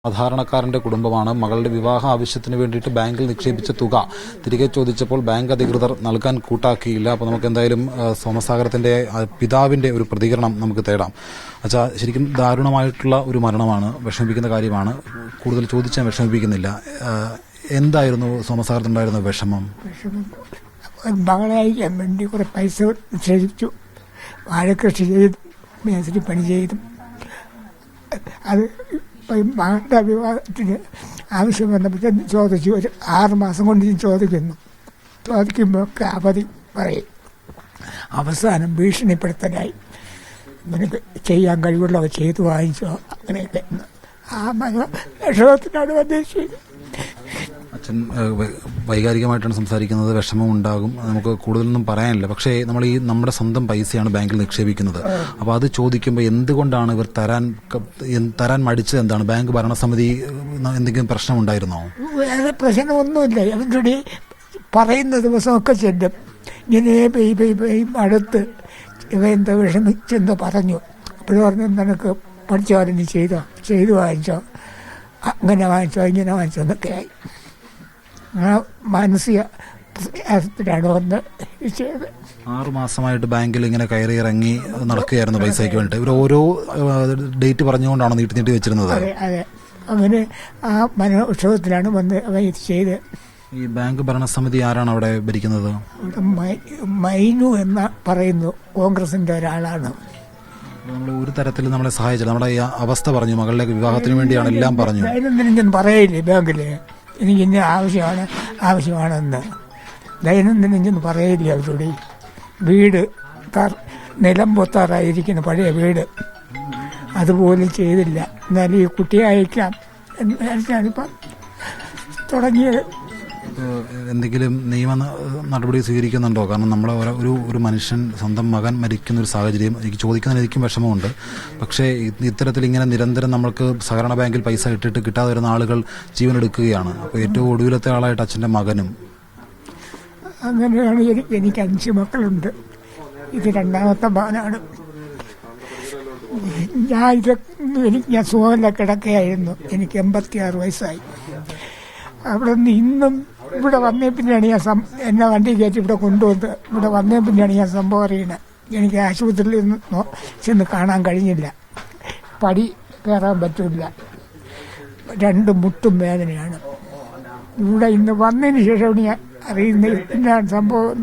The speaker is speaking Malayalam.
സാധാരണക്കാരന്റെ കുടുംബമാണ്. മകളുടെ വിവാഹ ആവശ്യത്തിന് വേണ്ടിയിട്ട് ബാങ്കിൽ നിക്ഷേപിച്ച തുക തിരികെ ചോദിച്ചപ്പോൾ ബാങ്ക് അധികൃതർ നൽകാൻ കൂട്ടാക്കിയില്ല. അപ്പോൾ നമുക്ക് എന്തായാലും സോമസാഗരത്തിന്റെ പിതാവിന്റെ ഒരു പ്രതികരണം നമുക്ക് തേടാം. അച്ഛാ, ശരിക്കും ദാരുണമായിട്ടുള്ള ഒരു മരണമാണ്, വിഷമിപ്പിക്കുന്ന കാര്യമാണ്. കൂടുതൽ ചോദിച്ചാൽ വിഷമിപ്പിക്കുന്നില്ല. എന്തായിരുന്നു സോമസാഗരത്തിനുണ്ടായിരുന്ന വിഷമം? മകളെ അയക്കാൻ വേണ്ടി കുറെ പൈസ നിക്ഷേപിച്ചു. വാഴക്കൃഷി ചെയ്തു, മേസ്ത്രി പണി ചെയ്തു. അത് മകളുടെ വിവാഹത്തിന് ആവശ്യം വന്നപ്പോൾ ചോദിച്ചു. ഒരു 6 മാസം കൊണ്ട് ഞാൻ ചോദിക്കുമ്പോൾ ഒക്കെ അവധി പറയും. അവസാനം ഭീഷണിപ്പെടുത്തലായി. നിനക്ക് ചെയ്യാൻ കഴിവുള്ളവ ചെയ്തു വാങ്ങിച്ചോ, അങ്ങനെയൊക്കെ. ആ വിഷമത്തിനാണ് ഉദ്ദേശിച്ചത്. അച്ഛൻ വൈകാരികമായിട്ടാണ് സംസാരിക്കുന്നത്, വിഷമം ഉണ്ടാകും, നമുക്ക് കൂടുതലൊന്നും പറയാനില്ല. പക്ഷേ നമ്മൾ നമ്മുടെ സ്വന്തം പൈസയാണ് ബാങ്കിൽ നിക്ഷേപിക്കുന്നത്. അപ്പോൾ അത് ചോദിക്കുമ്പോൾ എന്തുകൊണ്ടാണ് ഇവർ തരാൻ മടിച്ചത്? എന്താണ്? ബാങ്ക് ഭരണസമിതി എന്തെങ്കിലും പ്രശ്നം ഉണ്ടായിരുന്നോ? വേറെ പ്രശ്നമൊന്നുമില്ല. അവരുടെ പറയുന്ന ദിവസമൊക്കെ ചെല്ലും. ഇങ്ങനെ അടുത്ത് ഇവ എന്താ വിഷമിച്ചെന്ന് പറഞ്ഞു. അപ്പോഴും പറഞ്ഞു, നിനക്ക് പഠിച്ചോ, നീ ചെയ്തു വാങ്ങിച്ചോ, അങ്ങനെ വാങ്ങിച്ചോ, ഇങ്ങനെ വാങ്ങിച്ചോ എന്നൊക്കെ ആയി. ആ മാനസിക പ്രയാസത്തിലാണ് വന്ന് ചെയ്തത്. 6 മാസമായിട്ട് ബാങ്കിൽ ഇങ്ങനെ കയറി ഇറങ്ങി നടക്കുകയായിരുന്നു പൈസയ്ക്ക് വേണ്ടി. ഇവർ ഓരോ ഡേറ്റ് പറഞ്ഞുകൊണ്ടാണ് നീട്ടി വെച്ചിരുന്നത്. അതെ അതെ, അങ്ങനെ ആ മനോക്ഷോഭത്തിലാണ് വന്ന് ഇത് ചെയ്ത്. ഈ ബാങ്ക് ഭരണസമിതി ആരാണ് അവിടെ ഭരിക്കുന്നത്? മൈനു എന്ന് പറയുന്നു, കോൺഗ്രസിന്റെ ഒരാളാണ്. നമ്മൾ ഒരു തരത്തിൽ നമ്മളെ സഹായിച്ചില്ല. നമ്മുടെ ഈ അവസ്ഥ പറഞ്ഞു, മകളുടെ വിവാഹത്തിന് വേണ്ടിയാണ് എല്ലാം പറഞ്ഞു. ദൈനംദിനം പറയില്ലേ ബാങ്കില്, എനിക്ക് ഇന്ന ആവശ്യമാണെന്ന് ദൈനംദിനം ചെന്ന് പറയില്ല. അവരുടെ വീട് നിലം പൊത്താറായിരിക്കുന്ന പഴയ വീട് അതുപോലും ചെയ്തില്ല. എന്നാലും ഈ കുട്ടിയെ അയക്കാം എന്ന് വിചാരിച്ചാണിപ്പം തുടങ്ങിയത്. എന്തെങ്കിലും നിയമ നടപടി സ്വീകരിക്കുന്നുണ്ടോ? കാരണം നമ്മളെ ഒരു മനുഷ്യൻ, സ്വന്തം മകൻ മരിക്കുന്ന ഒരു സാഹചര്യം എനിക്ക് ചോദിക്കുന്നതിന് എനിക്കും വിഷമമുണ്ട്. പക്ഷേ ഇത്തരത്തിൽ ഇങ്ങനെ നിരന്തരം നമ്മൾക്ക് സഹകരണ ബാങ്കിൽ പൈസ ഇട്ടിട്ട് കിട്ടാതെ വരുന്ന ആളുകൾ ജീവനെടുക്കുകയാണ്. അപ്പോൾ ഏറ്റവും ഒടുവിലത്തെ ആളായിട്ട് അച്ഛൻ്റെ മകനും. അങ്ങനെയാണ്. എനിക്ക് 5 മക്കളുണ്ട്. ഇത് 2ാമത്തെ മകനാണ്. ഞാൻ സുഖമില്ല കിടക്കുകയായിരുന്നു. എനിക്ക് 86 വയസ്സായി. അവിടെ നിന്ന് ഇന്നും ഇവിടെ വന്നേ പിന്നെയാണ് എന്നെ വണ്ടി കയറ്റി ഇവിടെ കൊണ്ടുവന്ന് ഇവിടെ വന്നേ പിന്നെയാണ് ഞാൻ സംഭവം അറിയുന്നത്. എനിക്ക് ആശുപത്രിയിൽ നിന്ന് ചെന്ന് കാണാൻ കഴിഞ്ഞില്ല. പടി കയറാൻ പറ്റില്ല. 2 മുട്ടും വേദനയാണ്. ഇവിടെ ഇന്ന് വന്നതിന് ശേഷമാണ് ഞാൻ അറിയുന്നത് പിന്നെയാണ് സംഭവം.